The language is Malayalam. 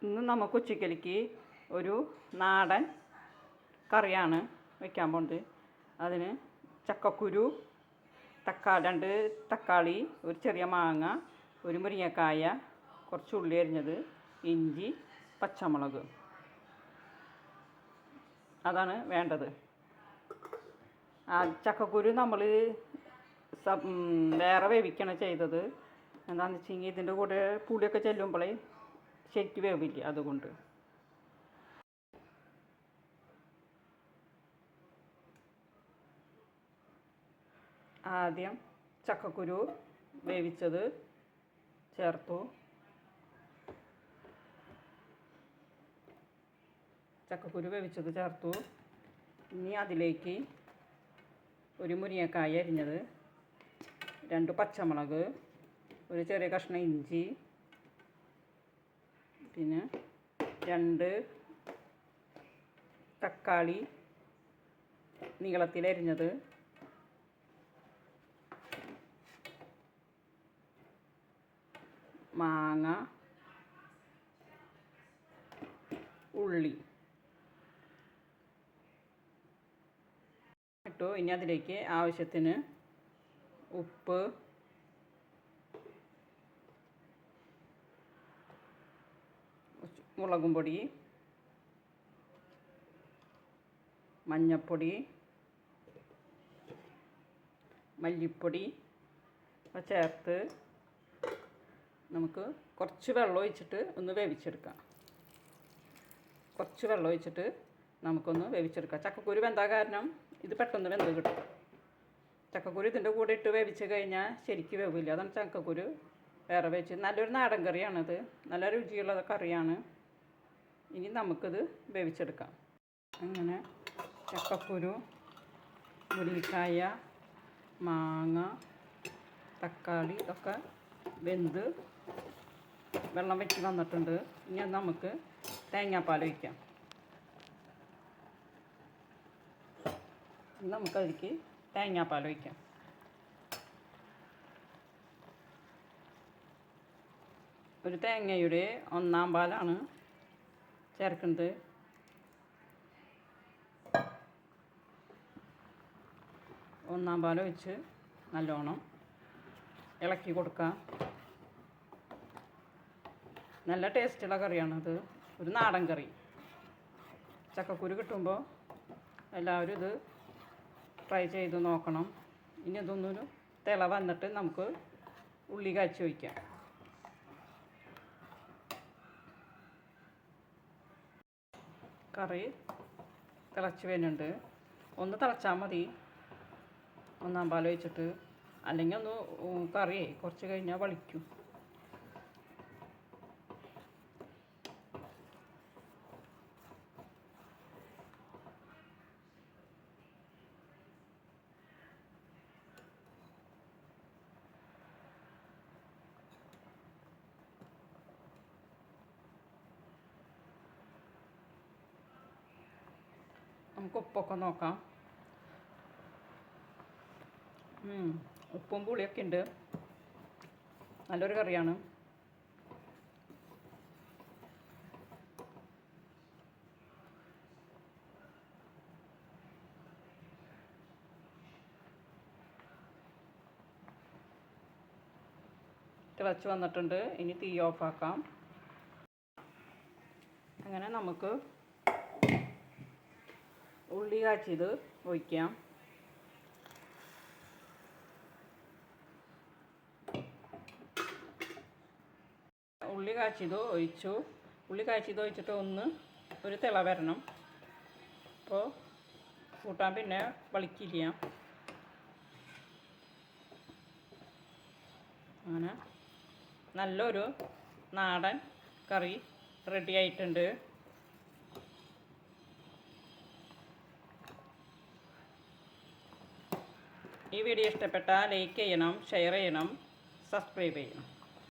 ഇന്ന് നമുക്ക് ഉച്ചക്കലേക്ക് ഒരു നാടൻ കറിയാണ് വയ്ക്കാൻ പോകുന്നത്. അതിന് ചക്കക്കുരു, രണ്ട് തക്കാളി, ഒരു ചെറിയ മാങ്ങ, ഒരു മുരിങ്ങക്കായ, കുറച്ച് ഉള്ളി അരിഞ്ഞത്, ഇഞ്ചി, പച്ചമുളക്, അതാണ് വേണ്ടത്. ചക്കക്കുരു നമ്മൾ വേറെ വേവിക്കണം ചെയ്തത്. എന്താണെന്ന് വെച്ചെങ്കിൽ ഇതിൻ്റെ കൂടെ പുളിയൊക്കെ ചെല്ലുമ്പോഴേ ശരിക്ക് വേവില്ല. അതുകൊണ്ട് ആദ്യം ചക്കക്കുരു വേവിച്ചത് ചേർത്തു. ഇനി അതിലേക്ക് ഒരു മുരിങ്ങക്കായ അരിഞ്ഞത്, 2 പച്ചമുളക്, ഒരു ചെറിയ കഷ്ണം ഇഞ്ചി, പിന്നെ 2 തക്കാളി നീളത്തിലരിഞ്ഞത്, മാങ്ങ, ഉള്ളി ഇട്ടു. ഇനി അതിലേക്ക് ആവശ്യത്തിന് ഉപ്പ്, മുളകും പൊടി, മഞ്ഞൾപ്പൊടി, മല്ലിപ്പൊടി ചേർത്ത് നമുക്ക് കുറച്ച് വെള്ളം ഒഴിച്ചിട്ട് ഒന്ന് വേവിച്ചെടുക്കാം. നമുക്കൊന്ന് വേവിച്ചെടുക്കാം. ചക്കക്കുരു വെന്താ കാരണം ഇത് പെട്ടെന്ന് വെന്ത് കിട്ടും. ചക്കക്കുരു ഇതിൻ്റെ കൂടെ ഇട്ട് വേവിച്ച് കഴിഞ്ഞാൽ ശരിക്കും വേവില്ല. അതാണ് ചക്കക്കുരു വേറെ വേവിച്ച്. നല്ലൊരു നാടൻ കറിയാണിത്, നല്ല രുചിയുള്ള കറിയാണ്. ഇനി നമുക്കിത് വേവിച്ചെടുക്കാം. അങ്ങനെ ചക്കക്കുരു, മുരിങ്ങക്കായ, മാങ്ങ, തക്കാളി ഇതൊക്കെ വെന്ത് വെള്ളം വെച്ച് വന്നിട്ടുണ്ട്. ഇനി നമുക്ക് തേങ്ങാപ്പാൽ ഒഴിക്കാം. നമുക്കതിലേക്ക് തേങ്ങാപ്പാൽ ഒഴിക്കാം. ഒരു തേങ്ങയുടെ 1/4 പാലാണ് ചേർക്കുന്നത്. ഒന്നാം പാൽ ഒഴിച്ച് നല്ലോണം ഇളക്കി കൊടുക്കാം. നല്ല ടേസ്റ്റുള്ള കറിയാണത്, ഒരു നാടൻ കറി. ചക്കക്കുരു കിട്ടുമ്പോൾ എല്ലാവരും ഇത് ട്രൈ ചെയ്ത് നോക്കണം. ഇനി അതൊന്നൊരു തിള വന്നിട്ട് നമുക്ക് ഉള്ളി കാച്ചി ഒഴിക്കാം. കറി തിളച്ച് വരുന്നുണ്ട്. ഒന്ന് തിളച്ചാൽ മതി 1/4 പാൽ ഒഴിച്ചിട്ട്. അല്ലെങ്കിൽ ഒന്ന് കറിയേ കുറച്ച് കഴിഞ്ഞാൽ വളിക്കും. നമുക്ക് ഉപ്പൊക്കെ നോക്കാം. ഉപ്പും പുളിയൊക്കെ ഉണ്ട്. നല്ലൊരു കറിയാണ്. തിളച്ച് വന്നിട്ടുണ്ട്. ഇനി തീ ഓഫാക്കാം. അങ്ങനെ നമുക്ക് ഉള്ളി കാച്ചിയത് ഒഴിക്കാം. ഉള്ളി കാച്ചിയത് ഒഴിച്ചിട്ട് ഒരു തിള വരണം. അപ്പോൾ കൂട്ടാൻ പിന്നെ വളിക്കില്ല. അങ്ങനെ നല്ലൊരു നാടൻ കറി റെഡി ആയിട്ടുണ്ട്. ഈ വീഡിയോ ഇഷ്ടപ്പെട്ടാൽ ലൈക്ക് ചെയ്യണം, ഷെയർ ചെയ്യണം, സബ്സ്ക്രൈബ് ചെയ്യണം.